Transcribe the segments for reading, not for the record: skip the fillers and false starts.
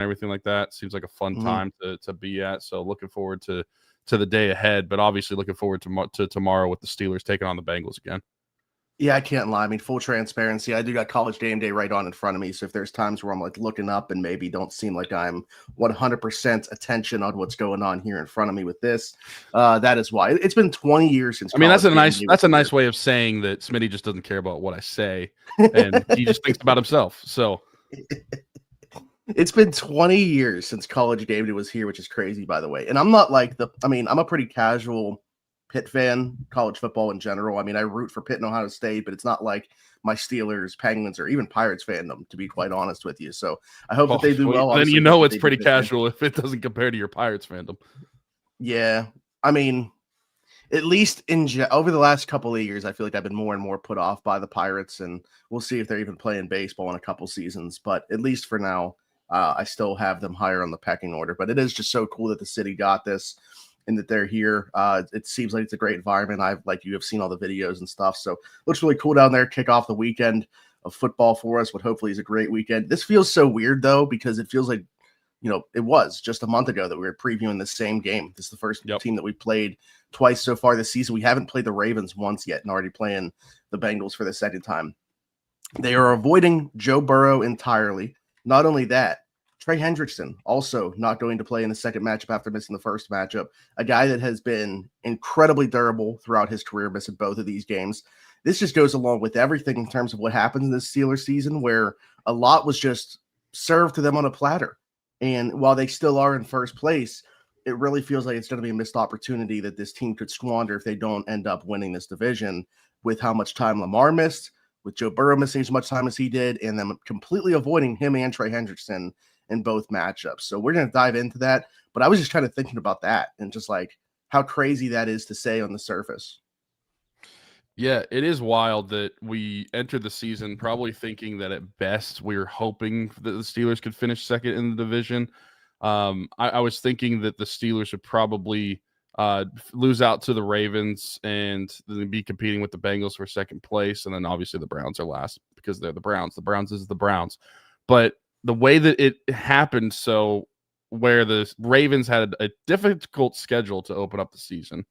everything like that. Seems like a fun Mhm. time to be at. So looking forward to the day ahead, but obviously looking forward to tomorrow with the Steelers taking on the Bengals again. Yeah, I can't lie. I mean, full transparency, I do got College Game Day right on in front of me. So if there's times where I'm like looking up and maybe don't seem like I'm 100% attention on what's going on here in front of me with this, that is why. It's been 20 years since I mean, College Game Day was that's a nice here. way of saying that Smitty just doesn't care about what I say, and he just thinks about himself. So It's been 20 years since College Game Day was here, which is crazy, by the way. And I'm not like I'm a pretty casual Pitt fan, college football in general. I mean, I root for Pitt and Ohio State, but it's not like my Steelers, Penguins, or even Pirates fandom, to be quite honest with you. So I hope that they do well. then Obviously, you I hope know that it's they do pretty this year. casual if it doesn't compare to your Pirates fandom. Yeah. I mean, at least over the last couple of years, I feel like I've been more and more put off by the Pirates, and we'll see if they're even playing baseball in a couple seasons. But at least for now, I still have them higher on the pecking order. But it is just so cool that the city got this and that they're here. It seems like it's a great environment. You have seen all the videos and stuff, so it looks really cool down there. Kick off the weekend of football for us, what hopefully is a great weekend. This feels so weird though, because it feels like, it was just a month ago that we were previewing the same game. This is the first team that we played twice so far this season. We haven't played the Ravens once yet and already playing the Bengals for the second time. They are avoiding Joe Burrow entirely. Not only that, Trey Hendrickson also not going to play in the second matchup after missing the first matchup. A guy that has been incredibly durable throughout his career, missing both of these games. This just goes along with everything in terms of what happens in this Steelers season, where a lot was just served to them on a platter. And while they still are in first place, it really feels like it's going to be a missed opportunity that this team could squander if they don't end up winning this division, with how much time Lamar missed, with Joe Burrow missing as much time as he did, and them completely avoiding him and Trey Hendrickson in both matchups. So we're going to dive into that. But I was just kind of thinking about that and just like how crazy that is to say on the surface. Yeah, it is wild that we entered the season probably thinking that at best we were hoping that the Steelers could finish second in the division. I was thinking that the Steelers would probably lose out to the Ravens and then be competing with the Bengals for second place. And then obviously the Browns are last because they're the Browns. The Browns is the Browns. But the way that it happened, so where the Ravens had a difficult schedule to open up the season,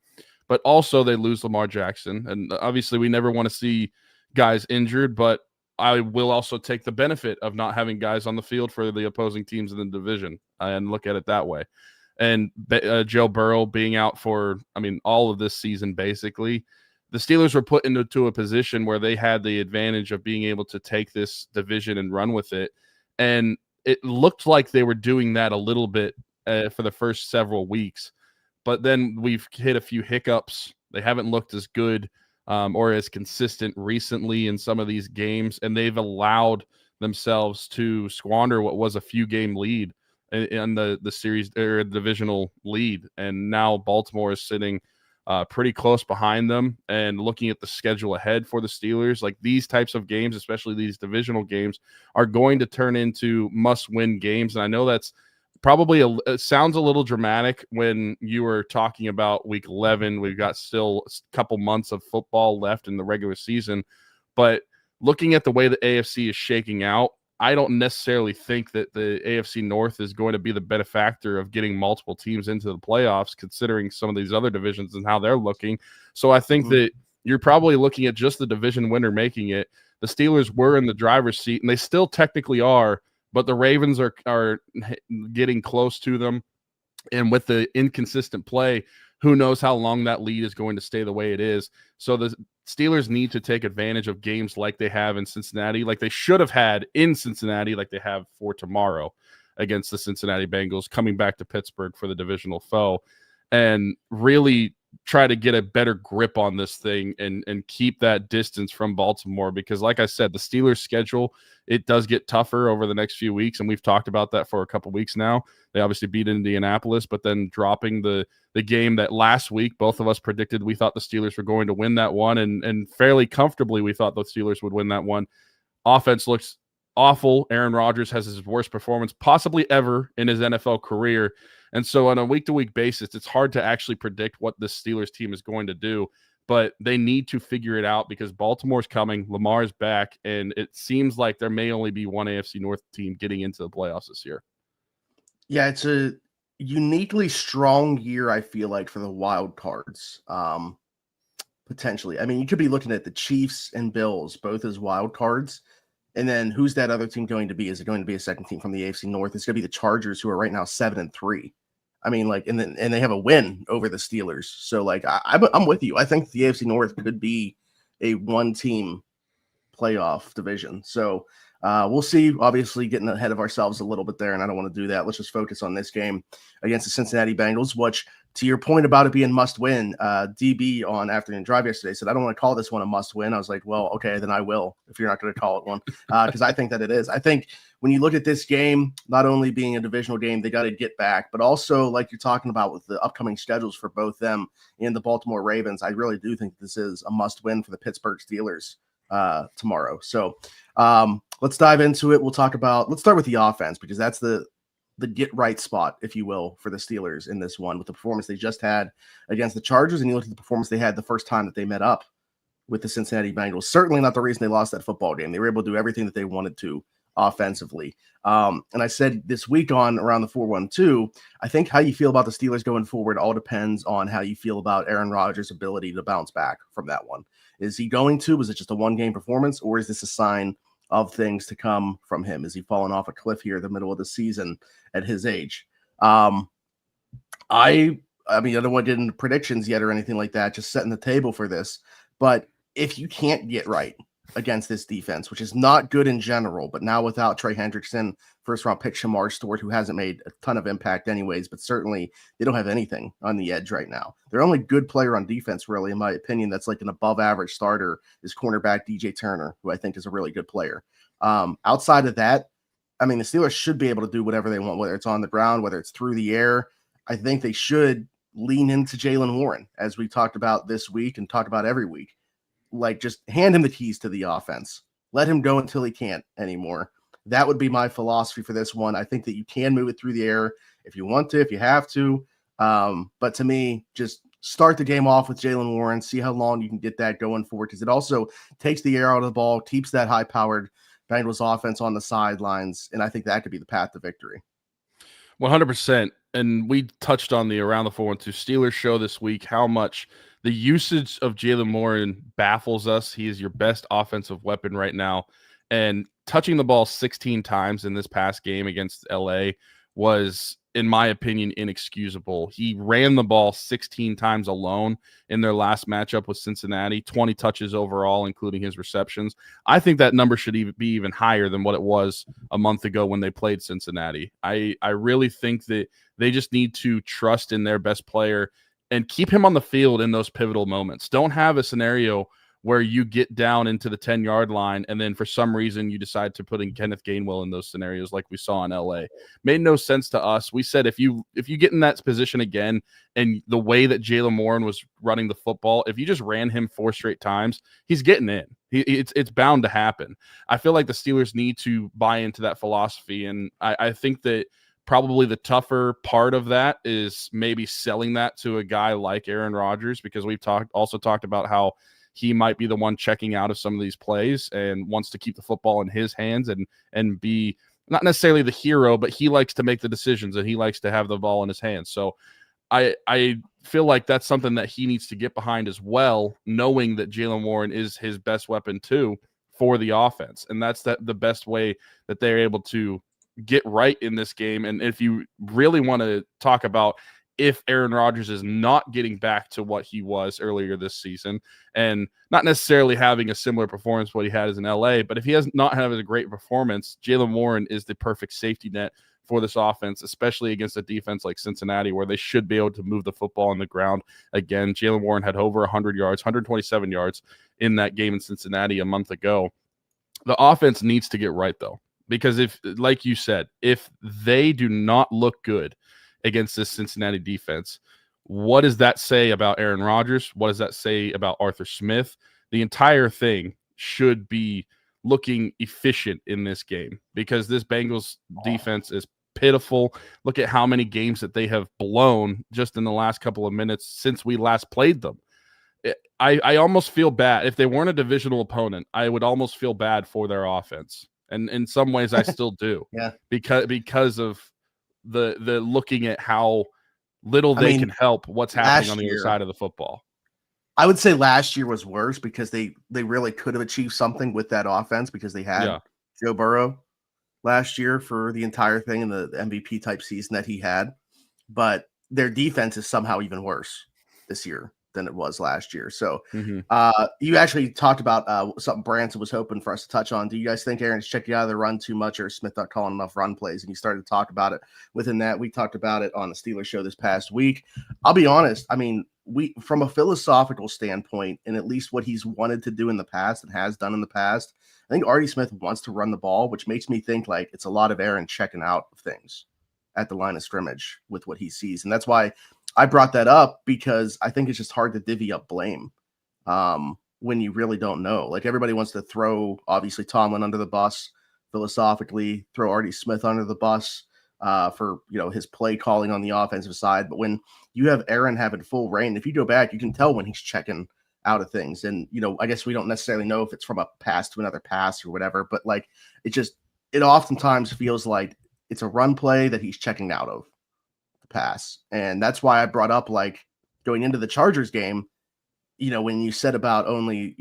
but also they lose Lamar Jackson. And obviously we never want to see guys injured, but I will also take the benefit of not having guys on the field for the opposing teams in the division and look at it that way. And Joe Burrow being out for, all of this season, basically, the Steelers were put into a position where they had the advantage of being able to take this division and run with it. And it looked like they were doing that a little bit for the first several weeks. But then we've hit a few hiccups. They haven't looked as good or as consistent recently in some of these games, and they've allowed themselves to squander what was a few-game lead in the series or divisional lead. And now Baltimore is sitting pretty close behind them. And looking at the schedule ahead for the Steelers, like these types of games, especially these divisional games, are going to turn into must-win games. And I know that's probably it sounds a little dramatic when you were talking about week 11. We've got still a couple months of football left in the regular season. But looking at the way the AFC is shaking out, I don't necessarily think that the AFC North is going to be the benefactor of getting multiple teams into the playoffs, considering some of these other divisions and how they're looking. So I think that you're probably looking at just the division winner making it. The Steelers were in the driver's seat, and they still technically are, but the Ravens are getting close to them. And with the inconsistent play, who knows how long that lead is going to stay the way it is. So the Steelers need to take advantage of games like they have in Cincinnati, like they should have had in Cincinnati, like they have for tomorrow against the Cincinnati Bengals, coming back to Pittsburgh for the divisional foe, and really try to get a better grip on this thing and keep that distance from Baltimore. Because like I said, the Steelers schedule, it does get tougher over the next few weeks. And we've talked about that for a couple weeks now. They obviously beat Indianapolis, but then dropping the game that last week, both of us predicted we thought the Steelers were going to win that one, and fairly comfortably we thought the Steelers would win that one. Offense looks awful. Aaron Rodgers has his worst performance possibly ever in his NFL career. And so on a week-to-week basis, it's hard to actually predict what the Steelers team is going to do, but they need to figure it out because Baltimore's coming, Lamar's back, and it seems like there may only be one AFC North team getting into the playoffs this year. Yeah, it's a uniquely strong year, I feel like, for the wild cards. Potentially. I mean, you could be looking at the Chiefs and Bills both as wild cards. And then who's that other team going to be? Is it going to be a second team from the AFC North? It's going to be the Chargers, who are right now 7-3. I mean, like, and they have a win over the Steelers. So, like, I'm with you. I think the AFC North could be a one-team playoff division. So we'll see. Obviously, getting ahead of ourselves a little bit there, and I don't want to do that. Let's just focus on this game against the Cincinnati Bengals, which, to your point about it being must win, DB on Afternoon Drive yesterday said, I don't want to call this one a must win. I was like, well, okay, then I will if you're not going to call it one, because I think that it is. I think when you look at this game, not only being a divisional game, they got to get back, but also, like you're talking about with the upcoming schedules for both them and the Baltimore Ravens, I really do think this is a must win for the Pittsburgh Steelers tomorrow. So let's dive into it. Let's start with the offense, because that's the get right spot, if you will, for the Steelers in this one, with the performance they just had against the Chargers. And you look at the performance they had the first time that they met up with the Cincinnati Bengals. Certainly not the reason they lost that football game. They were able to do everything that they wanted to offensively. And I said this week on Around the 412, I think how you feel about the Steelers going forward all depends on how you feel about Aaron Rodgers' ability to bounce back from that one. Is he going to? Was it just a one-game performance, or is this a sign of things to come from him? Is he falling off a cliff here in the middle of the season at his age? I mean, I don't want to get into predictions yet or anything like that, just setting the table for this. But if you can't get right against this defense, which is not good in general, but now without Trey Hendrickson, first-round pick Shamar Stewart, who hasn't made a ton of impact anyways, but certainly they don't have anything on the edge right now. Their only good player on defense, really, in my opinion, that's like an above-average starter, is cornerback DJ Turner, who I think is a really good player. Outside of that, I mean, the Steelers should be able to do whatever they want, whether it's on the ground, whether it's through the air. I think they should lean into Jaylen Warren, as we talked about this week and talk about every week. Like, just hand him the keys to the offense. Let him go until he can't anymore. That would be my philosophy for this one. I think that you can move it through the air if you want to, if you have to. But to me, just start the game off with Jaylen Warren, see how long you can get that going for, because it also takes the air out of the ball, keeps that high-powered Bengals offense on the sidelines, and I think that could be the path to victory. 100%. And we touched on the Around the 412 Steelers show this week, how much the usage of Jaylen Warren baffles us. He is your best offensive weapon right now. And touching the ball 16 times in this past game against LA was, in my opinion, inexcusable. He ran the ball 16 times alone in their last matchup with Cincinnati, 20 touches overall, including his receptions. I think that number should be even higher than what it was a month ago when they played Cincinnati. I really think that they just need to trust in their best player and keep him on the field in those pivotal moments. Don't have a scenario where you get down into the 10-yard line and then for some reason you decide to put in Kenneth Gainwell in those scenarios like we saw in LA. Made no sense to us. We said if you get in that position again, and the way that Jaylen Warren was running the football, if you just ran him 4 straight times, he's getting in. It's bound to happen. I feel like the Steelers need to buy into that philosophy, and I think that probably the tougher part of that is maybe selling that to a guy like Aaron Rodgers, because we've also talked about how he might be the one checking out of some of these plays and wants to keep the football in his hands and be not necessarily the hero, but he likes to make the decisions and he likes to have the ball in his hands. So I feel like that's something that he needs to get behind as well, knowing that Jaylen Warren is his best weapon too for the offense. And that's the best way that they're able to get right in this game. And if you really want to talk about if Aaron Rodgers is not getting back to what he was earlier this season, and not necessarily having a similar performance what he had as in LA, but if he has not had a great performance, Jaylen Warren is the perfect safety net for this offense, especially against a defense like Cincinnati, where they should be able to move the football on the ground. Again, Jaylen Warren had over 100 yards, 127 yards in that game in Cincinnati a month ago. The offense needs to get right, though, because if, like you said, if they do not look good against this Cincinnati defense, what does that say about Aaron Rodgers? What does that say about Arthur Smith? The entire thing should be looking efficient in this game, because this Bengals defense is pitiful. Look at how many games that they have blown just in the last couple of minutes since we last played them. I almost feel bad. If they weren't a divisional opponent, I would almost feel bad for their offense. And in some ways I still do. Yeah. Because of the looking at how little I they mean, can help what's happening on the other year, side of the football. I would say last year was worse because they really could have achieved something with that offense because they had Joe Burrow last year for the entire thing in the MVP type season that he had. But their defense is somehow even worse this year than it was last year. So you actually talked about something Branson was hoping for us to touch on. Do you guys think Aaron's checking out of the run too much, or Smith not calling enough run plays? And you started to talk about it within that. We talked about it on the Steelers show this past week. I'll be honest. I mean, from a philosophical standpoint, and at least what he's wanted to do in the past and has done in the past, I think Artie Smith wants to run the ball, which makes me think like it's a lot of Aaron checking out of things at the line of scrimmage with what he sees. And that's why I brought that up, because I think it's just hard to divvy up blame when you really don't know. Like, everybody wants to throw, obviously, Tomlin under the bus philosophically, throw Artie Smith under the bus for, his play calling on the offensive side. But when you have Aaron having full reign, if you go back, you can tell when he's checking out of things. And, I guess we don't necessarily know if it's from a pass to another pass or whatever, but like, it oftentimes feels like it's a run play that he's checking out of the pass. And that's why I brought up, like, going into the Chargers game, when you said about only,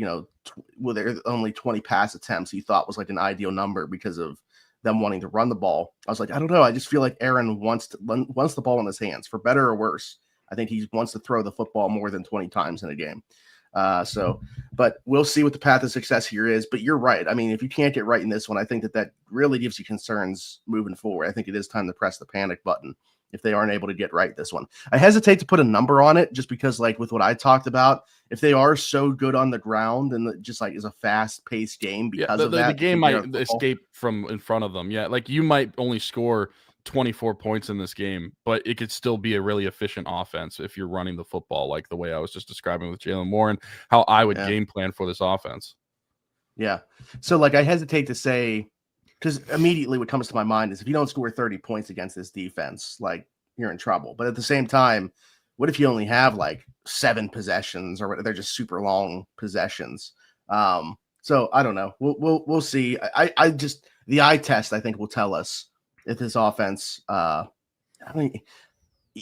there's only 20 pass attempts you thought was like an ideal number because of them wanting to run the ball. I was like, I don't know. I just feel like Aaron wants the ball in his hands, for better or worse. I think he wants to throw the football more than 20 times in a game. But we'll see what the path of success here is. But you're right. I mean, if you can't get right in this one, I think that really gives you concerns moving forward. I think it is time to press the panic button if they aren't able to get right this one. I hesitate to put a number on it just because, like, with what I talked about, if they are so good on the ground and it just like is a fast-paced game because of that, the game might escape from in front of them. Yeah, like, you might only score 24 points in this game, but it could still be a really efficient offense if you're running the football, like the way I was just describing with Jalen Moore and how I would game plan for this offense. Yeah. So, like, I hesitate to say, because immediately what comes to my mind is if you don't score 30 points against this defense, like, you're in trouble. But at the same time, what if you only have like 7 possessions, or they're just super long possessions? So I don't know. We'll see. I just, the eye test, I think, will tell us if this offense, I mean,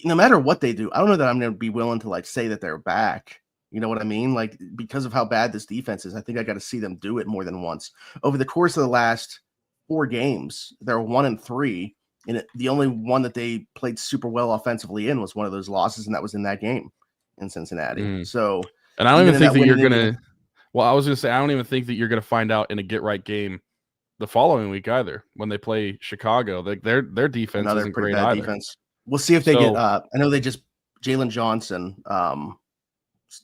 no matter what they do, I don't know that I'm going to be willing to like say that they're back. You know what I mean? Like, because of how bad this defense is, I think I got to see them do it more than once over the course of the last 4 games. They're 1-3, and the only one that they played super well offensively in was one of those losses, and that was in that game in Cincinnati. So, and I don't even think that you're gonna. Well, I was gonna say, I don't even think that you're gonna find out in a get right game the following week either when they play Chicago. Their defense isn't great either. Defense. We'll see if they get. I know they just Jalen Johnson.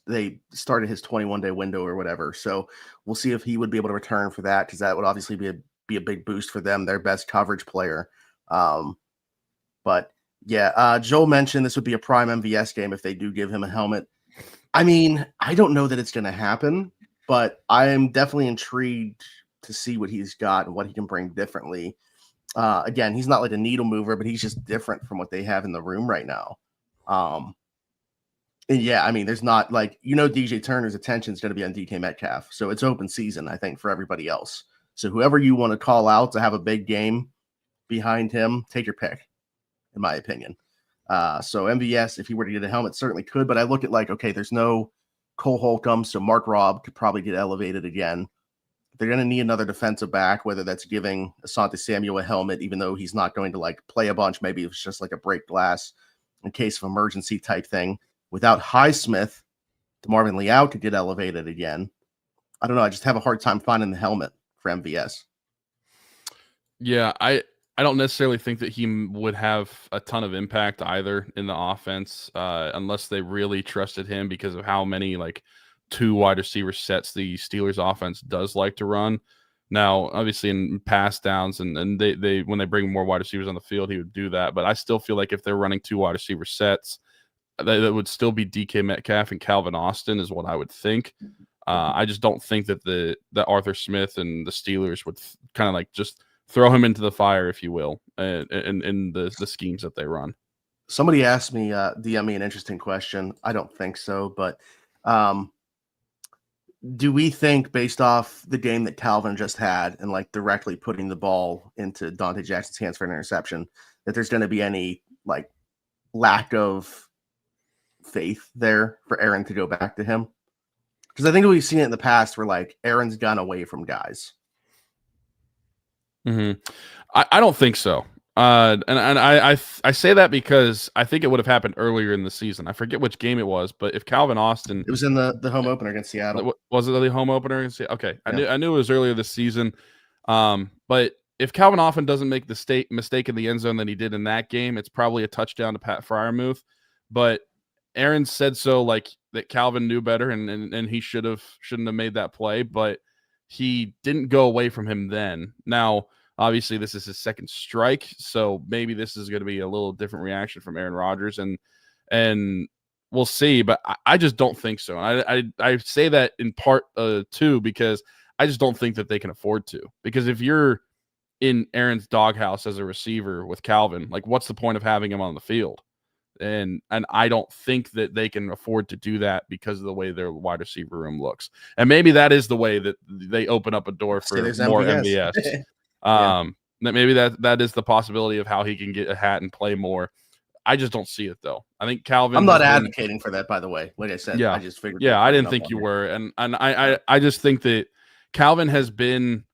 They started his 21-day window or whatever, so we'll see if he would be able to return for that, because that would obviously be a big boost for them, their best coverage player. But yeah, Joel mentioned this would be a prime MVS game if they do give him a helmet. I mean, I don't know that it's going to happen, but I am definitely intrigued to see what he's got and what he can bring differently. Again, he's not like a needle mover, but he's just different from what they have in the room right now. And yeah, I mean, there's not like, DJ Turner's attention is going to be on DK Metcalf. So it's open season, I think, for everybody else. So whoever you want to call out to have a big game behind him, take your pick, in my opinion. So MVS, if he were to get a helmet, certainly could. But I look at like, okay, there's no Cole Holcomb, so Mark Robb could probably get elevated again. They're going to need another defensive back, whether that's giving Asante Samuel a helmet, even though he's not going to like play a bunch. Maybe it's just like a break glass in case of emergency type thing. Without Highsmith, DeMarvin Leal could get elevated again. I don't know. I just have a hard time finding the helmet for MVS. Yeah, I don't necessarily think that he would have a ton of impact either in the offense unless they really trusted him because of how many like 2 wide receiver sets the Steelers offense does like to run. Now, obviously in pass downs and they when they bring more wide receivers on the field, he would do that. But I still feel like if they're running 2 wide receiver sets, that would still be DK Metcalf and Calvin Austin is what I would think. I just don't think that that Arthur Smith and the Steelers would kind of like just throw him into the fire, if you will, in the schemes that they run. Somebody asked me, DM me an interesting question. I don't think so, but do we think, based off the game that Calvin just had and like directly putting the ball into Dante Jackson's hands for an interception, that there's going to be any like lack of faith there for Aaron to go back to him. Because I think we've seen it in the past where like Aaron's gone away from guys. Mm-hmm. I don't think so. And I say that because I think it would have happened earlier in the season. I forget which game it was, but if Calvin Austin, it was in the home opener against Seattle. Was it the home opener against Seattle? Okay, yeah. I knew it was earlier this season. But if Calvin Austin doesn't make the mistake in the end zone that he did in that game, it's probably a touchdown to Pat Freiermuth. But Aaron said so, like that Calvin knew better and he shouldn't have made that play, but he didn't go away from him then. Now, obviously, this is his second strike, so maybe this is going to be a little different reaction from Aaron Rodgers, and we'll see. But I just don't think so. And I say that in part too because I just don't think that they can afford to. Because if you're in Aaron's doghouse as a receiver with Calvin, like what's the point of having him on the field? And I don't think that they can afford to do that because of the way their wide receiver room looks. And maybe that is the way that they open up a door for more MVS. Maybe that is the possibility of how he can get a hat and play more. I just don't see it though. I think Calvin. I'm not advocating for that, by the way. Like I said, yeah, I just figured. Yeah, I didn't think you were, and I just think that Calvin has been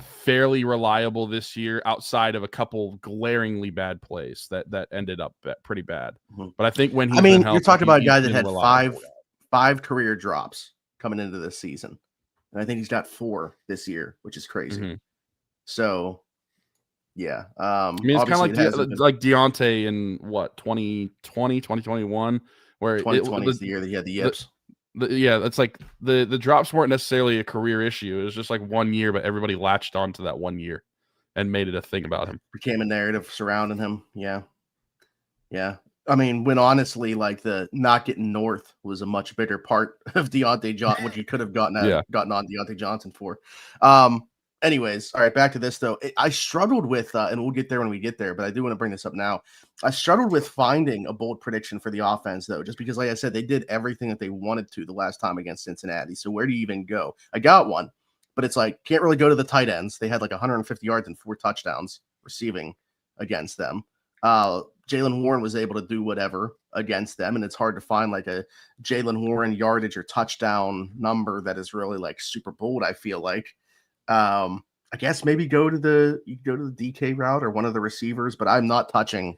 fairly reliable this year, outside of a couple glaringly bad plays that ended up pretty bad. Mm-hmm. But I think when you're talking about a guy that had five career drops coming into this season, and I think he's got 4 this year, which is crazy. Mm-hmm. So, yeah. I mean, it's kind of like Deontay in what 2020, 2021, where 2020 is the year that he had the yips. It's like the drops weren't necessarily a career issue. It was just like 1 year, but everybody latched onto that 1 year and made it a thing about him. Became a narrative surrounding him. Yeah. Yeah. I mean, when honestly, like the not getting north was a much bigger part of Deontay Johnson, which you could have gotten on Deontay Johnson for. Anyways, all right, back to this though. I struggled with, and we'll get there when we get there, but I do want to bring this up now. I struggled with finding a bold prediction for the offense though, just because, like I said, they did everything that they wanted to the last time against Cincinnati. So where do you even go? I got one, but it's like can't really go to the tight ends. They had like 150 yards and 4 touchdowns receiving against them. Jaylen Warren was able to do whatever against them, and it's hard to find like a Jaylen Warren yardage or touchdown number that is really like super bold. I feel like. I guess maybe go to the DK route or one of the receivers, but I'm not touching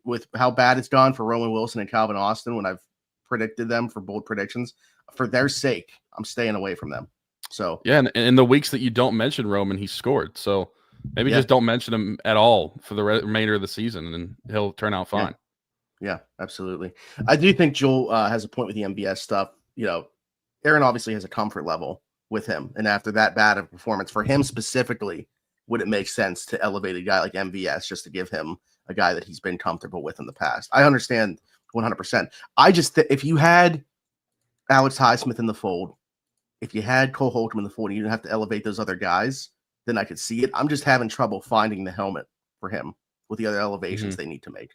with how bad it's gone for Roman Wilson and Calvin Austin when I've predicted them for bold predictions. For their sake, I'm staying away from them. So yeah, and in the weeks that you don't mention Roman, he scored. So maybe just don't mention him at all for the remainder of the season, and he'll turn out fine. Yeah, absolutely. I do think Joel has a point with the MVS stuff. You know, Aaron obviously has a comfort level with him, and after that bad of performance for him specifically, would it make sense to elevate a guy like MVS just to give him a guy that he's been comfortable with in the past? I understand 100%. I just if you had Alex Highsmith in the fold, if you had Cole Holcomb in the fold, and you didn't have to elevate those other guys, then I could see it. I'm just having trouble finding the helmet for him with the other elevations they need to make.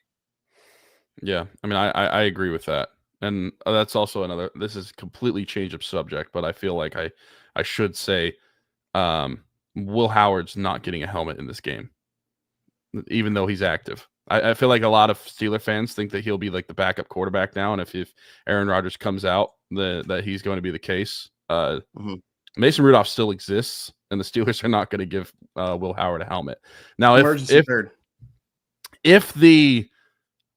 Yeah, I mean, I agree with that. And that's also another, this is completely change of subject, but I feel like I should say Will Howard's not getting a helmet in this game, even though he's active. I feel like a lot of Steeler fans think that he'll be like the backup quarterback now. And if Aaron Rodgers comes out, that he's going to be the case. Mason Rudolph still exists, and the Steelers are not going to give Will Howard a helmet. Now, if the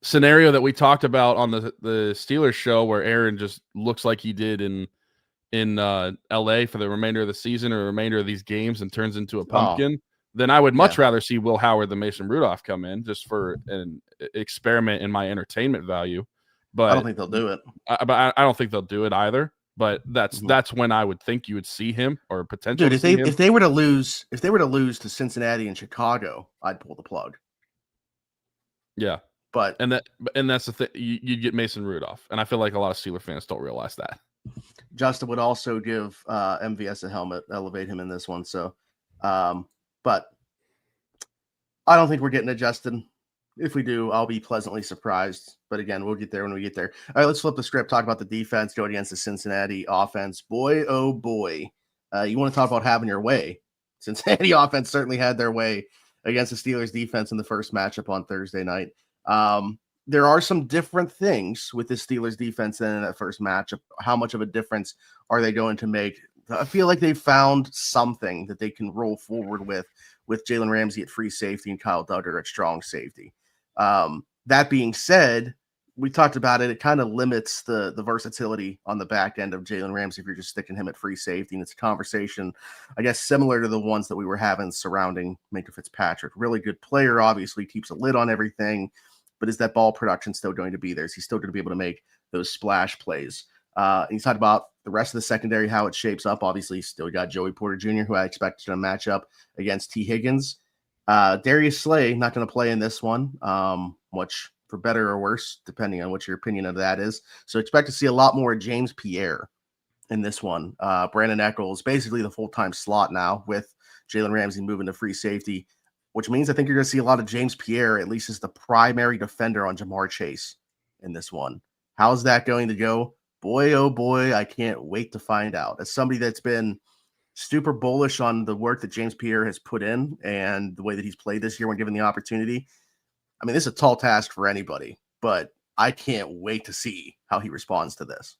scenario that we talked about on the Steelers show where Aaron just looks like he did in LA for the remainder of the season or the remainder of these games and turns into a pumpkin, then I would much rather see Will Howard than Mason Rudolph come in just for an experiment in my entertainment value. But I don't think they'll do it. I don't think they'll do it either. But that's when I would think you would see him or potentially. Dude, if they were to lose to Cincinnati and Chicago, I'd pull the plug. Yeah. But that's the thing. You'd get Mason Rudolph, and I feel like a lot of Steeler fans don't realize that. Justin would also give MVS a helmet, elevate him in this one. So, but I don't think we're getting it, Justin. If we do, I'll be pleasantly surprised. But again, we'll get there when we get there. All right, let's flip the script. Talk about the defense going against the Cincinnati offense. Boy, oh boy, you want to talk about having your way? Cincinnati offense certainly had their way against the Steelers defense in the first matchup on Thursday night. There are some different things with the Steelers defense than in that first matchup. How much of a difference are they going to make? I feel like they've found something that they can roll forward with Jalen Ramsey at free safety and Kyle Duggar at strong safety. That being said, we talked about it. It kind of limits the versatility on the back end of Jalen Ramsey if you're just sticking him at free safety. And it's a conversation, I guess, similar to the ones that we were having surrounding Minkah Fitzpatrick. Really good player, obviously keeps a lid on everything. But is that ball production still going to be there? Is he still going to be able to make those splash plays? And you talked about the rest of the secondary, how it shapes up. Obviously, still got Joey Porter Jr., who I expected to match up against T. Higgins. Darius Slay, not going to play in this one, which for better or worse, depending on what your opinion of that is. So expect to see a lot more James Pierre in this one. Brandon Echols, basically the full-time slot now with Jalen Ramsey moving to free safety, which means I think you're going to see a lot of James Pierre, at least as the primary defender on Jamar Chase in this one. How's that going to go? Boy, oh boy, I can't wait to find out. As somebody that's been super bullish on the work that James Pierre has put in and the way that he's played this year when given the opportunity, I mean, this is a tall task for anybody, but I can't wait to see how he responds to this.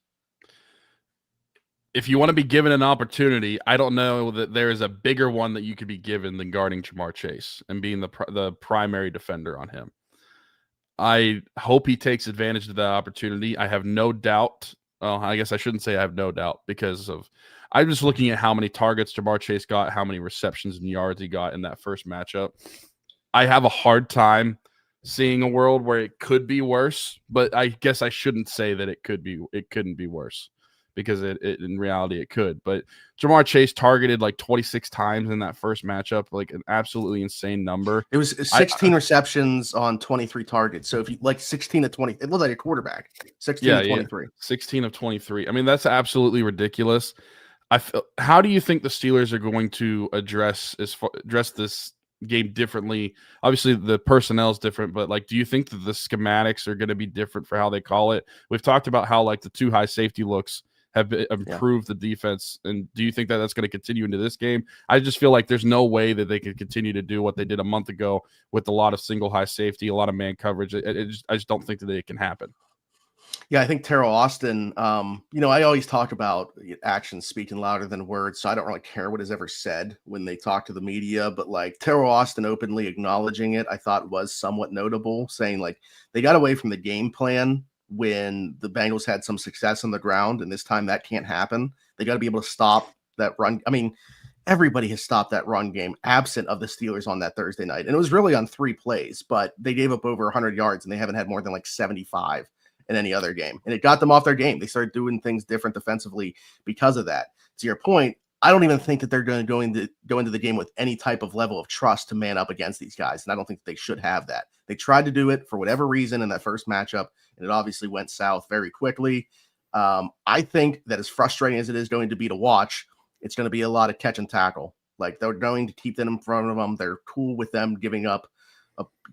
If you want to be given an opportunity, I don't know that there is a bigger one that you could be given than guarding Jamar Chase and being the primary defender on him. I hope he takes advantage of that opportunity. I have no doubt. Well, I guess I shouldn't say I have no doubt because I'm just looking at how many targets Jamar Chase got, how many receptions and yards he got in that first matchup. I have a hard time seeing a world where it could be worse, but I guess I shouldn't say that it couldn't be worse. Because it in reality it could. But Jamar Chase targeted like 26 times in that first matchup, like an absolutely insane number. It was 16 receptions on 23 targets. So if you like 16 to 20, it looked like a quarterback. 16 to 23. Yeah, 16 of 23. I mean, that's absolutely ridiculous. How do you think the Steelers are going to address this game differently? Obviously, the personnel is different, but like, do you think that the schematics are going to be different for how they call it? We've talked about how like the two high safety looks have improved the defense. And do you think that that's going to continue into this game? I just feel like there's no way that they could continue to do what they did a month ago with a lot of single high safety, a lot of man coverage. I just don't think that it can happen. Yeah, I think Terrell Austin, I always talk about actions speaking louder than words, so I don't really care what is ever said when they talk to the media, but like Terrell Austin openly acknowledging it, I thought was somewhat notable, saying like they got away from the game plan when the Bengals had some success on the ground, and this time that can't happen. They got to be able to stop that run. I mean, everybody has stopped that run game absent of the Steelers on that Thursday night, and it was really on 3 plays, but they gave up over 100 yards, and they haven't had more than like 75 in any other game, and it got them off their game. They started doing things different defensively because of that. To your point, I don't even think that they're going to go into the game with any type of level of trust to man up against these guys, and I don't think they should have that. They tried to do it for whatever reason in that first matchup, and it obviously went south very quickly. I think that as frustrating as it is going to be to watch, it's going to be a lot of catch and tackle. Like they're going to keep them in front of them. They're cool with them giving up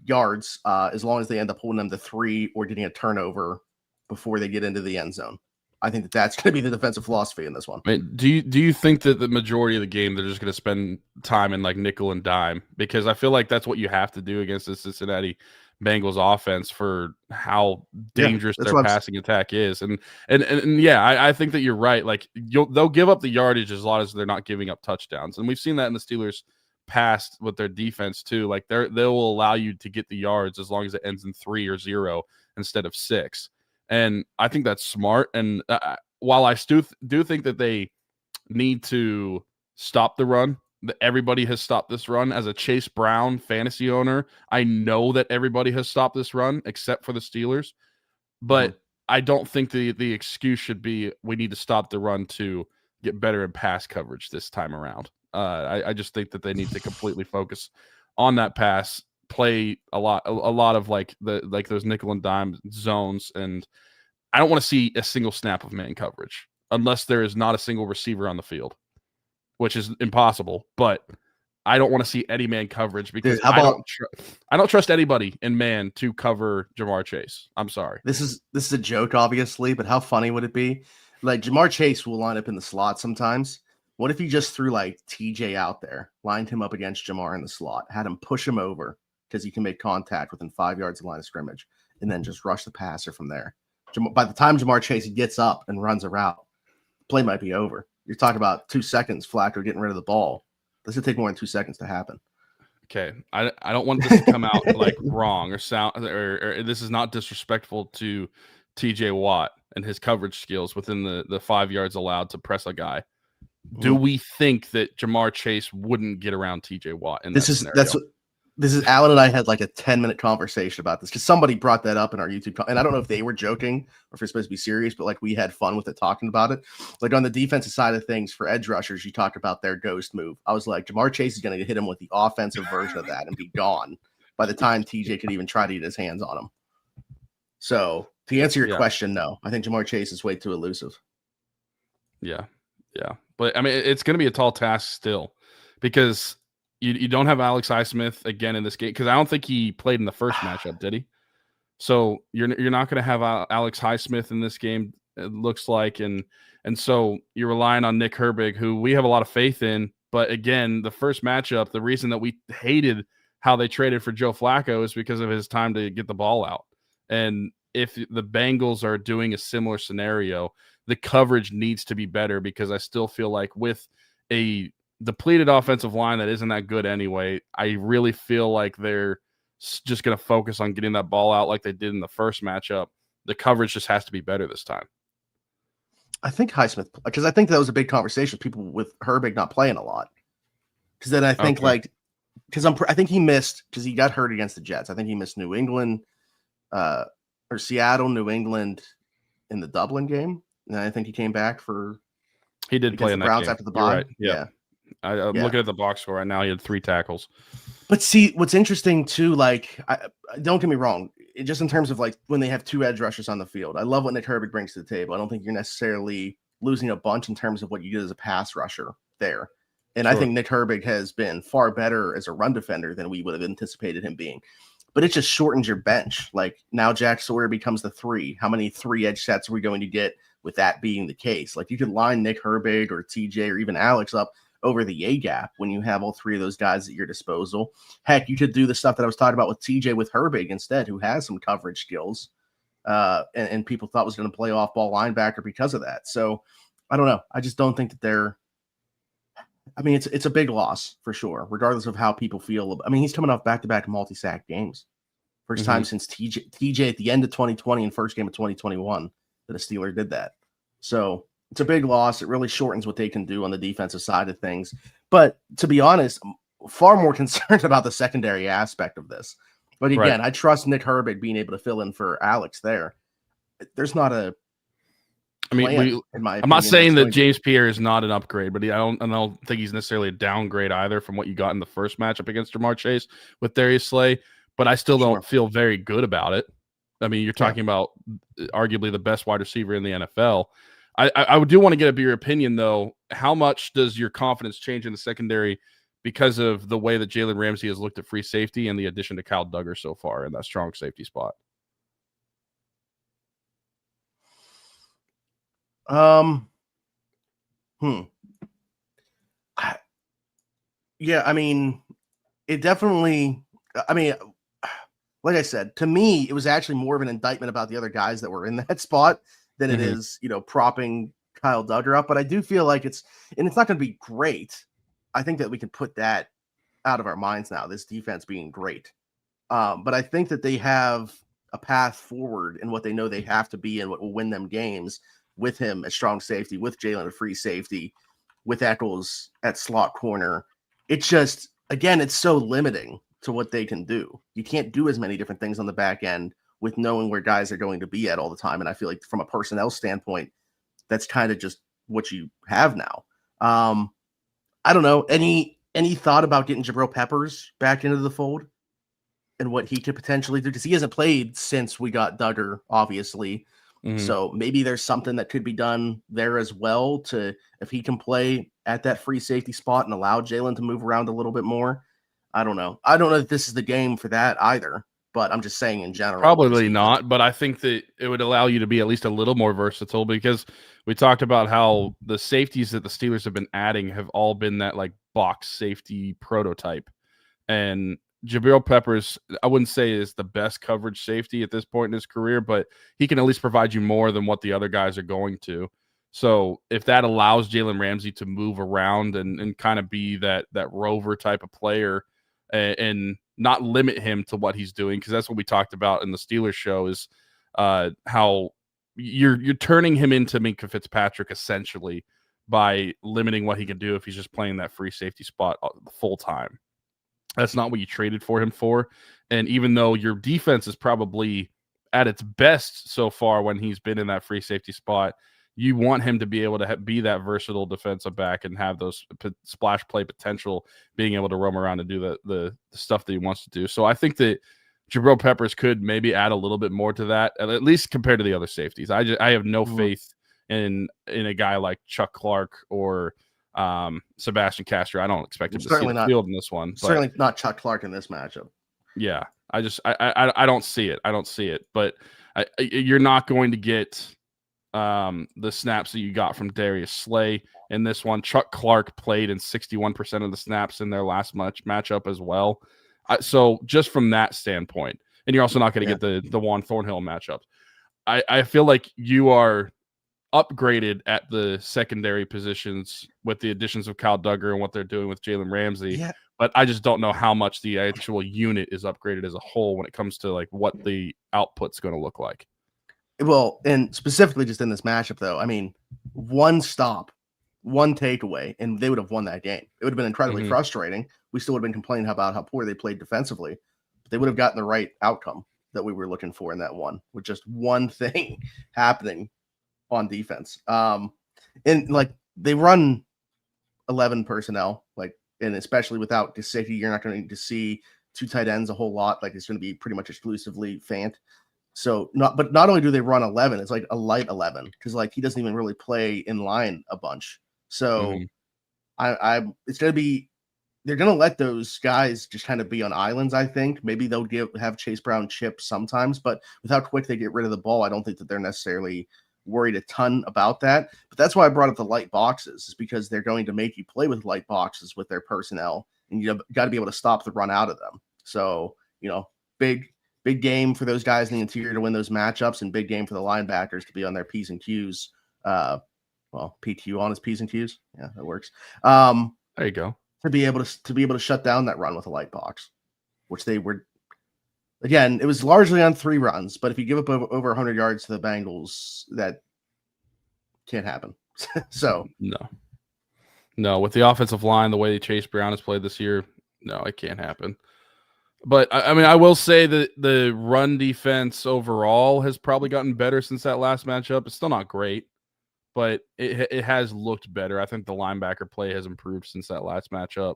yards as long as they end up holding them to 3 or getting a turnover before they get into the end zone. I think that that's going to be the defensive philosophy in this one. I mean, do you think that the majority of the game they're just going to spend time in like nickel and dime? Because I feel like that's what you have to do against the Cincinnati Bengals offense for how dangerous their passing attack is. And yeah, I think that you're right. Like they'll give up the yardage as long as they're not giving up touchdowns. And we've seen that in the Steelers past with their defense too. Like they will allow you to get the yards as long as it ends in 3 or 0 instead of 6. And I think that's smart. And while I do think that they need to stop the run, that everybody has stopped this run. As a Chase Brown fantasy owner, I know that everybody has stopped this run except for the Steelers. But I don't think the excuse should be we need to stop the run to get better in pass coverage this time around. I just think that they need to completely focus on that pass, play a lot of like those nickel and dime zones, and I don't want to see a single snap of man coverage unless there is not a single receiver on the field, which is impossible. But I don't want to see any man coverage because I don't trust anybody in man to cover Jamar Chase. I'm sorry. This is a joke, obviously, but how funny would it be? Like Jamar Chase will line up in the slot sometimes What if he just threw like TJ out there, lined him up against Jamar in the slot, had him push him over because he can make contact within 5 yards of the line of scrimmage, and then just rush the passer from there? By the time Jamar Chase gets up and runs a route, play might be over. You're talking about 2 seconds, Flacco getting rid of the ball. This would take more than 2 seconds to happen. Okay, I don't want this to come out like wrong or sound or this is not disrespectful to TJ Watt and his coverage skills within the 5 yards allowed to press a guy. Do we think that Jamar Chase wouldn't get around TJ Watt in this scenario? This is Alan and I had like a 10-minute conversation about this because somebody brought that up in our YouTube, and I don't know if they were joking or if it's supposed to be serious, but like we had fun with it talking about it. Like on the defensive side of things for edge rushers, you talked about their ghost move. I was like, Jamar Chase is going to hit him with the offensive version of that and be gone by the time TJ could even try to get his hands on him. So to answer your question, no, I think Jamar Chase is way too elusive. Yeah. But I mean, it's going to be a tall task still because you don't have Alex Highsmith again in this game because I don't think he played in the first matchup, did he? So you're not going to have Alex Highsmith in this game, it looks like, and so you're relying on Nick Herbig, who we have a lot of faith in. But again, the first matchup, the reason that we hated how they traded for Joe Flacco is because of his time to get the ball out. And if the Bengals are doing a similar scenario, the coverage needs to be better because I still feel like with a depleted offensive line that isn't that good anyway, I really feel like they're just going to focus on getting that ball out like they did in the first matchup. The coverage just has to be better this time. I think Highsmith, because I think that was a big conversation with people with Herbig not playing a lot. Because then I think I think he missed because he got hurt against the Jets. I think he missed New England or Seattle, New England in the Dublin game. And I think he came back for. He did play in that Browns game after the bye. Right. Yeah. I'm looking at the box score right now. He had 3 tackles. But see, what's interesting too, like, don't get me wrong, just in terms of like when they have 2 edge rushers on the field, I love what Nick Herbig brings to the table. I don't think you're necessarily losing a bunch in terms of what you get as a pass rusher there. And I think Nick Herbig has been far better as a run defender than we would have anticipated him being. But it just shortens your bench. Like now Jack Sawyer becomes the 3. How many 3 edge sets are we going to get with that being the case? Like you could line Nick Herbig or TJ or even Alex up over the A gap when you have all 3 of those guys at your disposal. Heck, you could do the stuff that I was talking about with TJ with Herbig instead, who has some coverage skills and people thought was going to play off ball linebacker because of that. So I don't know. I just don't think that they're, I mean, it's a big loss for sure, regardless of how people feel. I mean, he's coming off back-to-back multi-sack games. First time since TJ at the end of 2020 and first game of 2021 that a Steeler did that. So it's a big loss. It really shortens what they can do on the defensive side of things. But to be honest, I'm far more concerned about the secondary aspect of this. But again, I trust Nick Herbig being able to fill in for Alex there. There's not a I mean, I'm not saying that James Pierre is not an upgrade, but I don't think he's necessarily a downgrade either from what you got in the first matchup against Jamar Chase with Darius Slay. But I still don't feel very good about it. I mean, you're talking about arguably the best wide receiver in the NFL. I do want to get your opinion, though. How much does your confidence change in the secondary because of the way that Jalen Ramsey has looked at free safety and the addition to Kyle Duggar so far in that strong safety spot? Yeah, I mean, it definitely, I mean, like I said, to me, it was actually more of an indictment about the other guys that were in that spot than it is, propping Kyle Duggar up. But I do feel like it's not going to be great. I think that we can put that out of our minds now, this defense being great. But I think that they have a path forward in what they know they have to be and what will win them games with him at strong safety, with Jalen at free safety, with Eccles at slot corner. It's just, again, it's so limiting to what they can do. You can't do as many different things on the back end with knowing where guys are going to be at all the time. And I feel like from a personnel standpoint, that's kind of just what you have now. I don't know. Any thought about getting Jabril Peppers back into the fold and what he could potentially do? Because he hasn't played since we got Duggar, obviously. So maybe there's something that could be done there as well to, if he can play at that free safety spot and allow Jalen to move around a little bit more. I don't know. I don't know if this is the game for that either. but I'm just saying in general. Probably not, but I think that it would allow you to be at least a little more versatile because we talked about how the safeties that the Steelers have been adding have all been that like box safety prototype. And Jabril Peppers, I wouldn't say is the best coverage safety at this point in his career, but he can at least provide you more than what the other guys are going to. So if that allows Jalen Ramsey to move around and kind of be that rover type of player and not limit him to what he's doing, because that's what we talked about in the Steelers show is how you're turning him into Minkah Fitzpatrick essentially by limiting what he can do if he's just playing that free safety spot full time. That's not what you traded for him for. And even though your defense is probably at its best so far when he's been in that free safety spot, you want him to be able to be that versatile defensive back and have those splash play potential, being able to roam around and do the stuff that he wants to do. So I think that Jabril Peppers could maybe add a little bit more to that, at least compared to the other safeties. I have no faith in a guy like Chuck Clark or Sebastian Castro. I don't expect him to see the field in this one. Certainly not Chuck Clark in this matchup. Yeah, I don't see it. I don't see it. But you're not going to get the snaps that you got from Darius Slay in this one. Chuck Clark played in 61% of the snaps in their last matchup as well. So just from that standpoint, and you're also not going to get the Juan Thornhill matchup. I feel like you are upgraded at the secondary positions with the additions of Kyle Duggar and what they're doing with Jalen Ramsey. Yeah. But I just don't know how much the actual unit is upgraded as a whole when it comes to like what the output's going to look like. Well, and specifically just in this matchup, though, I mean, one stop, one takeaway, and they would have won that game. It would have been incredibly frustrating. We still would have been complaining about how poor they played defensively, but they would have gotten the right outcome that we were looking for in that one, with just one thing happening on defense. And like they run 11 personnel, like, and especially without Gesicki, you're not going to see two tight ends a whole lot. Like it's going to be pretty much exclusively Fant. So not only do they run 11, it's like a light 11 because like he doesn't even really play in line a bunch. So it's going to be, they're going to let those guys just kind of be on islands. I think maybe they'll have Chase Brown chip sometimes, but with how quick they get rid of the ball, I don't think that they're necessarily worried a ton about that. But that's why I brought up the light boxes, is because they're going to make you play with light boxes with their personnel, and you got to be able to stop the run out of them. So, big game for those guys in the interior to win those matchups, and big game for the linebackers to be on their P's and Q's. PQ on his P's and Q's. Yeah, that works. There you go. To be able to shut down that run with a light box, which they were. Again, it was largely on 3 runs, but if you give up over 100 yards to the Bengals, that can't happen. So no, with the offensive line, the way Chase Brown has played this year, no, it can't happen. But I mean, I will say that the run defense overall has probably gotten better since that last matchup. It's still not great, but it has looked better. I think the linebacker play has improved since that last matchup.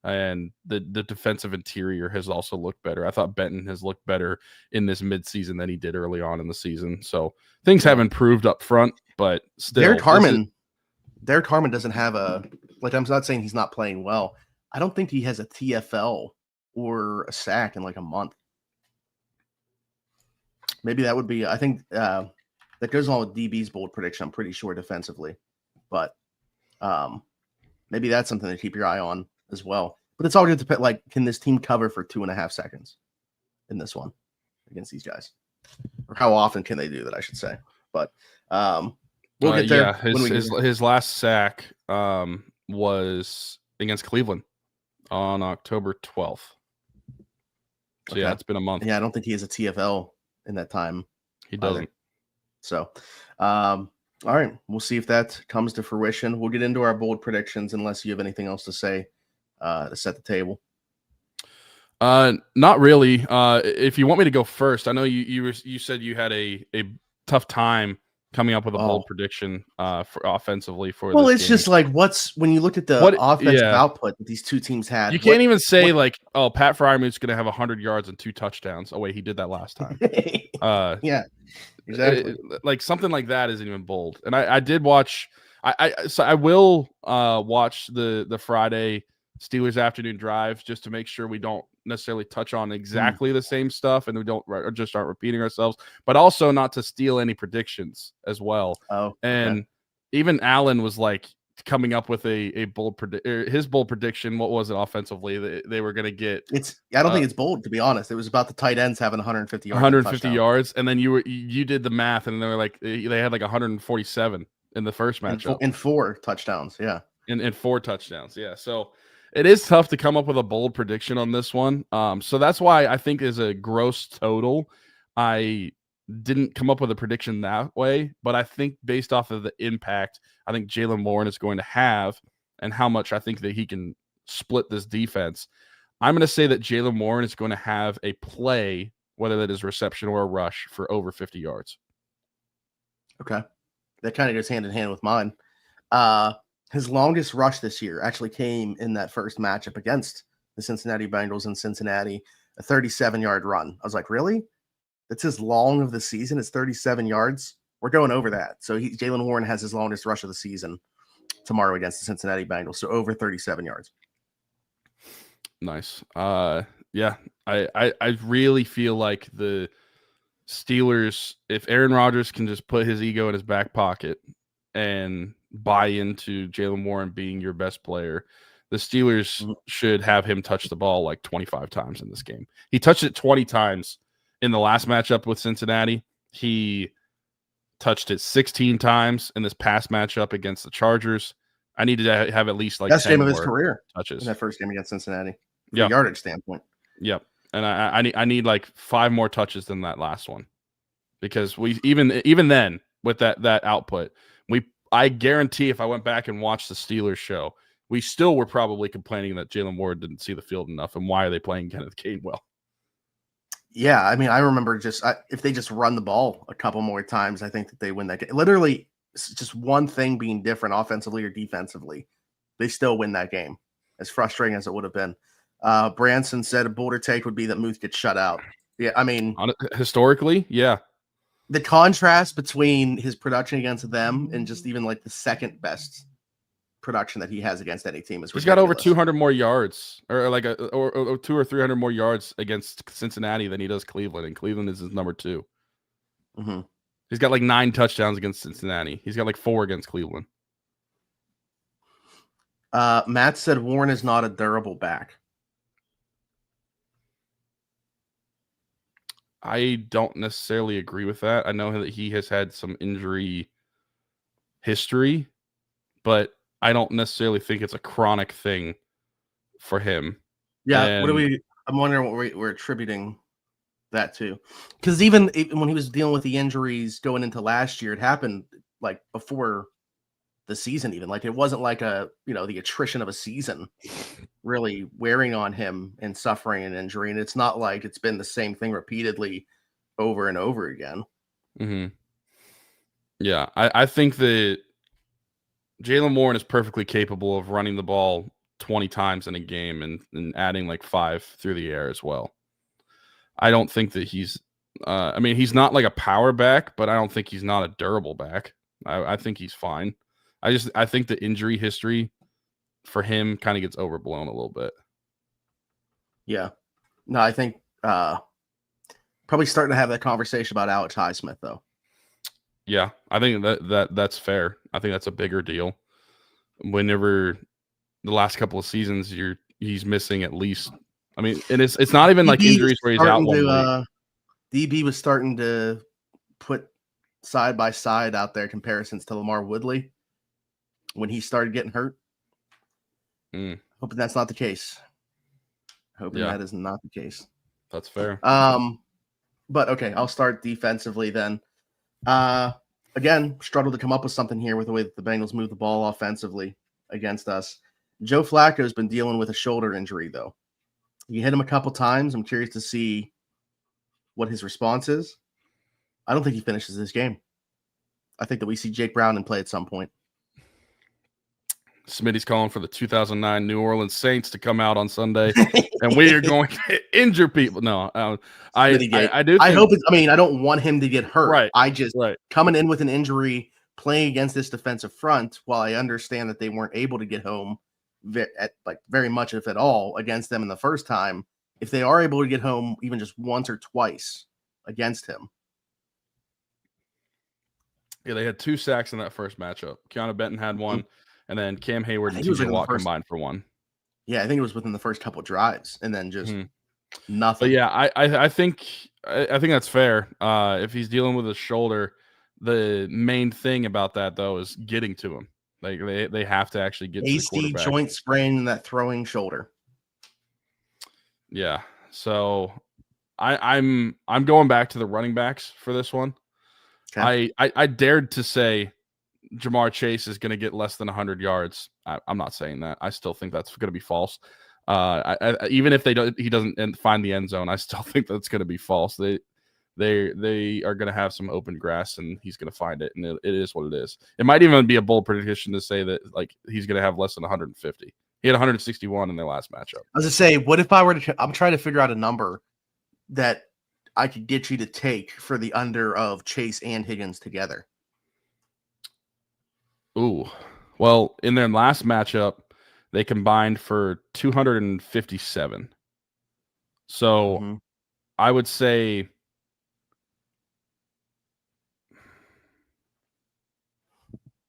And the defensive interior has also looked better. I thought Benton has looked better in this midseason than he did early on in the season. So things have improved up front, but still. Derek Harmon doesn't have I'm not saying he's not playing well. I don't think he has a TFL or a sack in like a month. Maybe that would be, I think that goes along with DB's bold prediction, I'm pretty sure, defensively. But maybe that's something to keep your eye on as well. But it's all going to depend, like, can this team cover for 2.5 seconds in this one against these guys? Or how often can they do that, I should say. But we'll get there. Yeah, his last sack was against Cleveland on October 12th. So, yeah, it's been a month. Yeah, I don't think he has a TFL in that time. He doesn't. Either. So, all right. We'll see if that comes to fruition. We'll get into our bold predictions unless you have anything else to say to set the table. Not really. If you want me to go first, I know you said you had a tough time coming up with a bold prediction for offensively for this it's game. just like when you look at the offensive output that these two teams had. You can't even say Pat Fryermuth's going to have 100 yards and 2 touchdowns. Oh wait, he did that last time. Yeah, exactly. Like something like that isn't even bold. And I did watch. I will watch the Friday Steelers afternoon drives just to make sure we don't necessarily touch on exactly the same stuff and we don't or just aren't repeating ourselves, but also not to steal any predictions as well. Oh, and even Allen was like coming up with a bold his bold prediction. What was it offensively? They were going to get. I don't think it's bold, to be honest. It was about the tight ends having 150 yards. 150 yards, and then you did the math, and they were like they had like 147 in the first matchup in 4 touchdowns. Yeah, in 4 touchdowns. Yeah, so it is tough to come up with a bold prediction on this one. So that's why I think as a gross total, I didn't come up with a prediction that way. But I think based off of the impact, I think Jaylen Warren is going to have and how much I think that he can split this defense. I'm going to say that Jaylen Warren is going to have a play, whether that is reception or a rush, for over 50 yards. Okay. That kind of goes hand in hand with mine. His longest rush this year actually came in that first matchup against the Cincinnati Bengals in Cincinnati, a 37-yard run. I was like, really? That's his long of the season. It's 37 yards. We're going over that. So Jaylen Warren has his longest rush of the season tomorrow against the Cincinnati Bengals. So over 37 yards. Nice. Yeah, I really feel like the Steelers, if Aaron Rodgers can just put his ego in his back pocket and buy into Jaylen Warren being your best player, the Steelers should have him touch the ball like 25 times in this game. He touched it 20 times in the last matchup with Cincinnati. He touched it 16 times in this past matchup against the Chargers. I need to have at least like best 10 game of his career touches in that first game against Cincinnati. Yeah, yardage standpoint. Yep. And I need like 5 more touches than that last one, because we even then with that output, I guarantee if I went back and watched the Steelers show, we still were probably complaining that Jaylen Warren didn't see the field enough, and why are they playing Kenneth Gainwell? Yeah, I mean, I remember if they just run the ball a couple more times, I think that they win that game. Literally, just one thing being different offensively or defensively, they still win that game. As frustrating as it would have been. Branson said a bolder take would be that Muth gets shut out. Yeah, I mean, historically, yeah. The contrast between his production against them and just even like the second best production that he has against any team is ridiculous. He's got over 200 more yards, or like or 200 or 300 more yards against Cincinnati than he does Cleveland, and Cleveland is his number 2. Mm-hmm. He's got like 9 touchdowns against Cincinnati. He's got like 4 against Cleveland. Matt said Warren is not a durable back. I don't necessarily agree with that. I know that he has had some injury history, but I don't necessarily think it's a chronic thing for him. Yeah, I'm wondering what we're attributing that to. Because even when he was dealing with the injuries going into last year, it happened like before the season even. Like it wasn't like the attrition of a season really wearing on him and suffering an injury. And it's not like it's been the same thing repeatedly over and over again. Mm-hmm. Yeah, I think that Jaylen Warren is perfectly capable of running the ball 20 times in a game and adding like 5 through the air as well. I don't think that he's he's not like a power back, but I don't think he's not a durable back. I think he's fine. I think the injury history for him kind of gets overblown a little bit. Yeah. No, I think probably starting to have that conversation about Alex Highsmith though. Yeah, I think that's fair. I think that's a bigger deal. Whenever the last couple of seasons he's missing at least, and it's not even like injuries where he's out 1 week. DB was starting to put side by side out there comparisons to Lamar Woodley when he started getting hurt. Hoping that's not the case. That is not the case. That's fair. But okay, I'll start defensively then. Again, struggled to come up with something here with the way that the Bengals move the ball offensively against us. Joe Flacco's been dealing with a shoulder injury, though. You hit him a couple times. I'm curious to see what his response is. I don't think he finishes this game. I think that we see Jake Brown in play at some point. Smitty's calling for the 2009 New Orleans Saints to come out on Sunday, and we are going to injure people. No, I do. I hope it's. I don't want him to get hurt. Right. I just coming in with an injury, playing against this defensive front. While I understand that they weren't able to get home very much, if at all, against them in the first time, if they are able to get home even just once or twice against him. Yeah, they had 2 sacks in that first matchup. Keanu Benton had one, and then Cam Hayward and TJ Watt combined for one. Yeah, I think it was within the first couple drives, and then just nothing. But yeah, I think that's fair. If he's dealing with his shoulder, the main thing about that though is getting to him. Like they have to actually get to the quarterback. AC joint sprain in that throwing shoulder. Yeah, so I'm going back to the running backs for this one. Okay. I dared to say Jamar Chase is going to get less than 100 yards. I'm not saying that. I still think that's going to be false. Even if he doesn't find the end zone, I still think that's going to be false. They are going to have some open grass, and he's going to find it, and it is what it is. It might even be a bold prediction to say that like he's going to have less than 150. He had 161 in their last matchup. I was going to say, what if I were to? I'm trying to figure out a number that I could get you to take for the under of Chase and Higgins together. Ooh, well, in their last matchup, they combined for 257. So I would say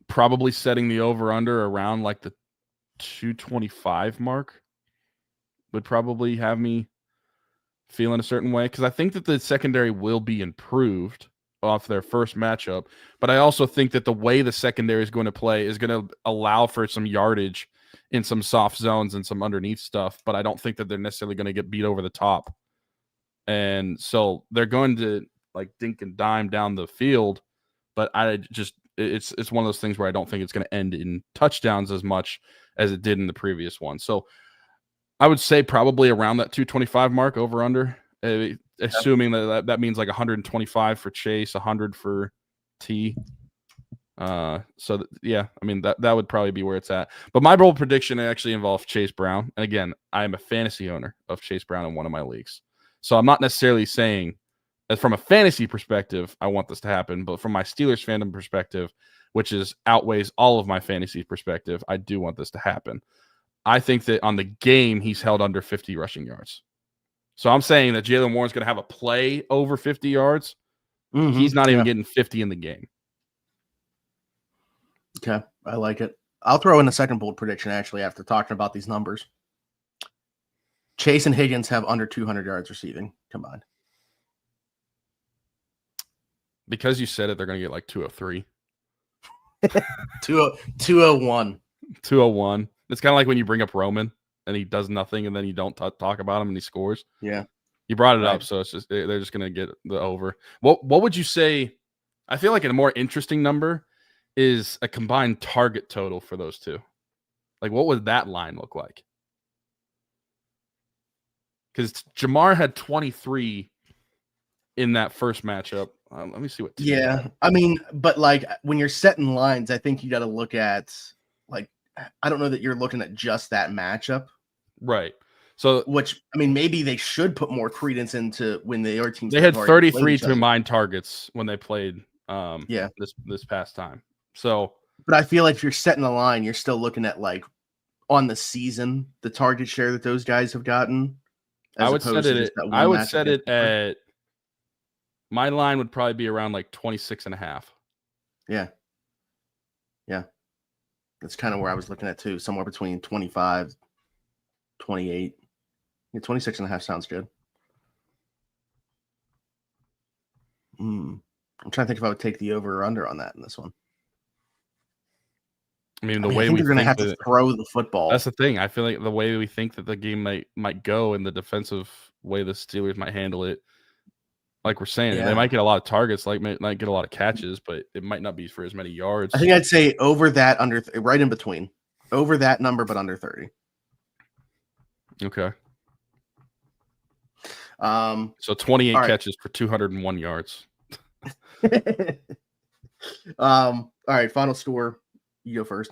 probably setting the over-under around like the 225 mark would probably have me feeling a certain way, because I think that the secondary will be improved off their first matchup, but I also think that the way the secondary is going to play is going to allow for some yardage in some soft zones and some underneath stuff, but I don't think that they're necessarily going to get beat over the top. And so they're going to like dink and dime down the field, but it's one of those things where I don't think it's going to end in touchdowns as much as it did in the previous one. So I would say probably around that 225 mark over under, assuming that means like 125 for Chase, 100 for T. Yeah, I mean that would probably be where it's at. But my bold prediction actually involves Chase Brown. And again, I'm a fantasy owner of Chase Brown in one of my leagues. So I'm not necessarily saying that from a fantasy perspective, I want this to happen, but from my Steelers fandom perspective, which outweighs all of my fantasy perspective, I do want this to happen. I think that on the game, he's held under 50 rushing yards. So I'm saying that Jaylen Warren's going to have a play over 50 yards. He's not even getting 50 in the game. Okay, I like it. I'll throw in a second bold prediction, actually, after talking about these numbers. Chase and Higgins have under 200 yards receiving combined. Because you said it, they're going to get like 203. 201. 201. It's kind of like when you bring up Roman and he does nothing and then you don't talk about him and he scores. Yeah. You brought it up, so it's just they're just going to get the over. What would you say? I feel like a more interesting number is a combined target total for those two. Like, what would that line look like? Because Jamar had 23 in that first matchup. Let me see what. Yeah, I mean, but like when you're setting lines, I think you got to look at like, I don't know that you're looking at just that matchup, right? So, which I mean, maybe they should put more credence into when the other teams. They had 33 combined targets when they played. This past time. So, but I feel like if you're setting a line, you're still looking at like on the season the target share that those guys have gotten. I would set it at. My line would probably be around like 26.5. Yeah. Yeah. That's kind of where I was looking at too. Somewhere between 25, 28. Yeah, 26.5 sounds good. I'm trying to think if I would take the over or under on that in this one. I mean, I think you're going to have to throw the football. That's the thing. I feel like the way we think that the game might go and the defensive way the Steelers might handle it, like we're saying, they might get a lot of targets, might get a lot of catches, but it might not be for as many yards. I think I'd say over that, under right in between. Over that number, but under 30. Okay. So 28 catches for 201 yards. All right, final score. You go first.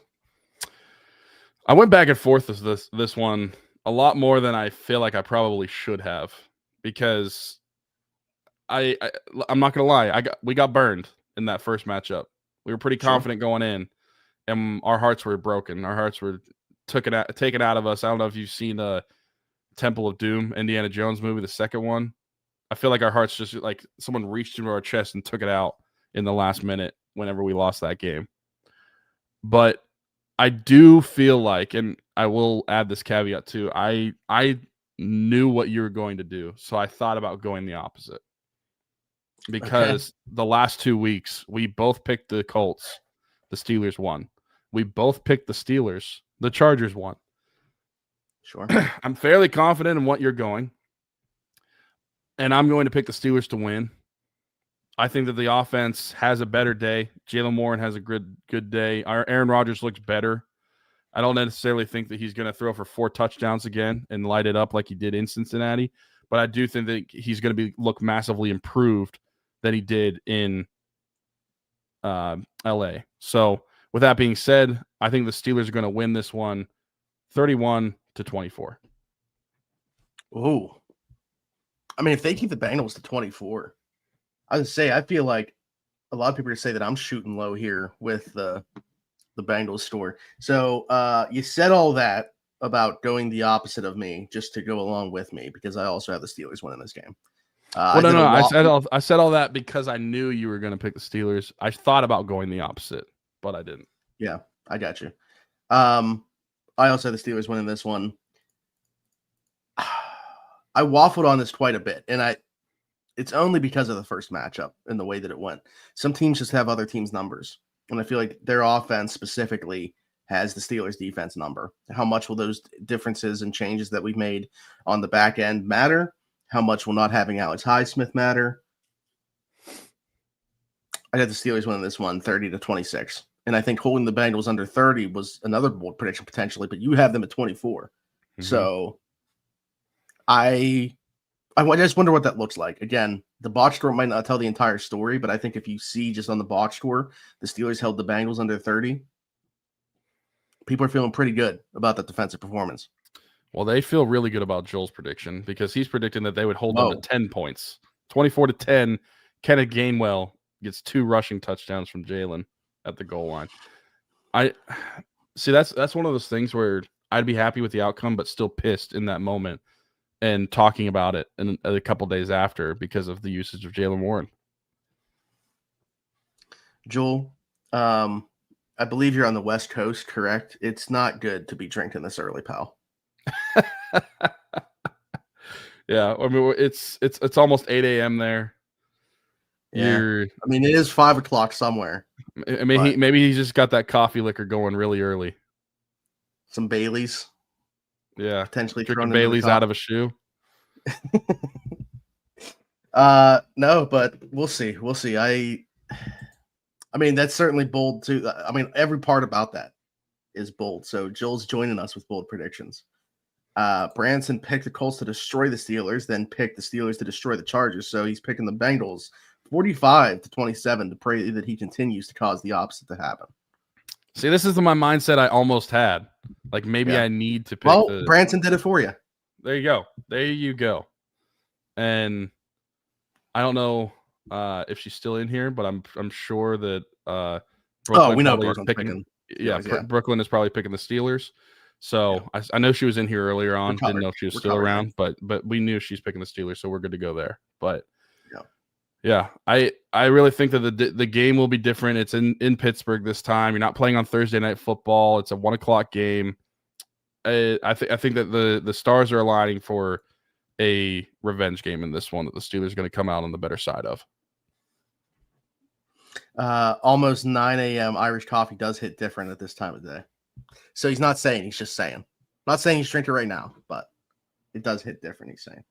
I went back and forth with this one a lot more than I feel like I probably should have, because I'm not gonna lie, we got burned in that first matchup. We were pretty confident going in, and our hearts were broken. Our hearts were taken out of us. I don't know if you've seen Temple of Doom, Indiana Jones movie, the second one. I feel like our hearts just like someone reached into our chest and took it out in the last minute whenever we lost that game. But I do feel like, and I will add this caveat too, I knew what you were going to do, so I thought about going the opposite. Because the last 2 weeks, we both picked the Colts. The Steelers won. We both picked the Steelers. The Chargers won. Sure. I'm fairly confident in what you're going. And I'm going to pick the Steelers to win. I think that the offense has a better day. Jaylen Warren has a good day. Aaron Rodgers looks better. I don't necessarily think that he's going to throw for 4 touchdowns again and light it up like he did in Cincinnati. But I do think that he's going to look massively improved than he did in LA. So with that being said, I think the Steelers are going to win this one 31-24. Ooh. I mean, if they keep the Bengals to 24, I would say I feel like a lot of people are going to say that I'm shooting low here with the Bengals score. So you said all that about going the opposite of me just to go along with me because I also have the Steelers winning this game. I said all that because I knew you were going to pick the Steelers. I thought about going the opposite, but I didn't. Yeah, I got you. I also have the Steelers winning this one. I waffled on this quite a bit, and it's only because of the first matchup and the way that it went. Some teams just have other teams' numbers, and I feel like their offense specifically has the Steelers' defense number. How much will those differences and changes that we've made on the back end matter? How much will not having Alex Highsmith matter? I got the Steelers winning this one 30-26. And I think holding the Bengals under 30 was another bold prediction potentially, but you have them at 24. Mm-hmm. So I just wonder what that looks like. Again, the box score might not tell the entire story, but I think if you see just on the box score, the Steelers held the Bengals under 30. People are feeling pretty good about that defensive performance. Well, they feel really good about Joel's prediction because he's predicting that they would hold them to 10 points. 24-10. Kenneth Gainwell gets 2 rushing touchdowns from Jaylen at the goal line. I see that's one of those things where I'd be happy with the outcome, but still pissed in that moment and talking about it in a couple days after because of the usage of Jaylen Warren. Joel, I believe you're on the West Coast, correct? It's not good to be drinking this early, pal. Yeah, I mean it's almost 8 a.m. there. Yeah, I mean it is 5 o'clock somewhere. I mean maybe he's just got that coffee liquor going really early. Some Baileys. Yeah, potentially drinking Baileys out of a shoe. No, but we'll see. We'll see. I mean that's certainly bold too. I mean every part about that is bold. So Joel's joining us with bold predictions. Branson picked the Colts to destroy the Steelers, then picked the Steelers to destroy the Chargers. So he's picking the Bengals 45-27 to pray that he continues to cause the opposite to happen. See, this is my mindset I almost had. Like maybe I need to pick. Well, Branson did it for you. There you go. There you go. And I don't know if she's still in here, but I'm sure that Brooklyn we know Brooklyn's picking. Brooklyn is probably picking the Steelers. So yeah. I know she was in here earlier on. Didn't know if she was still around, but we knew she's picking the Steelers, so we're good to go there. But yeah, I really think that the game will be different. It's in Pittsburgh this time. You're not playing on Thursday Night Football. It's a 1:00 game. I think that the stars are aligning for a revenge game in this one that the Steelers are going to come out on the better side of. Almost 9 a.m. Irish coffee does hit different at this time of day. So he's not saying, he's just saying. Not saying he's drinking right now, but it does hit different, he's saying.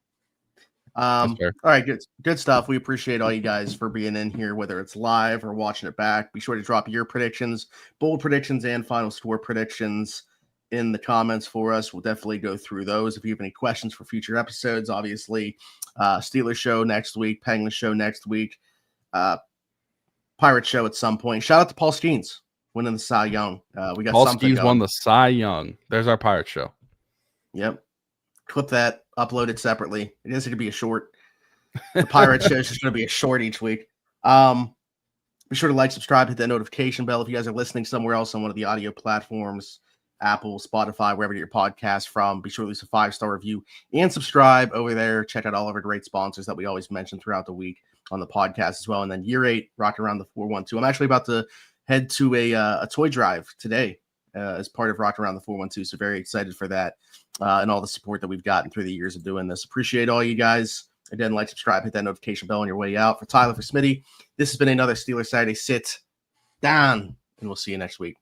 All right, good stuff. We appreciate all you guys for being in here, whether it's live or watching it back. Be sure to drop your predictions, bold predictions, and final score predictions in the comments for us. We'll definitely go through those. If you have any questions for future episodes, obviously, Steelers show next week, Penguin show next week, Pirate show at some point. Shout out to Paul Skeens winning the Cy Young. We got Paul Skeens won the Cy Young. There's our Pirate show. Yep. Clip that, upload it separately. It is going to be a short. The Pirate show is just going to be a short each week. Be sure to like, subscribe, hit that notification bell if you guys are listening somewhere else on one of the audio platforms. Apple, Spotify, wherever you get your podcast from. Be sure to leave a 5-star review and subscribe over there. Check out all of our great sponsors that we always mention throughout the week on the podcast as well. And then year 8, Rocking Around the 412. I'm actually about to head to a toy drive today as part of Rocking Around the 412. So very excited for that and all the support that we've gotten through the years of doing this. Appreciate all you guys. Again, like, subscribe, hit that notification bell on your way out. For Tyler, for Smitty, this has been another Steelers Saturday Sit Down, and we'll see you next week.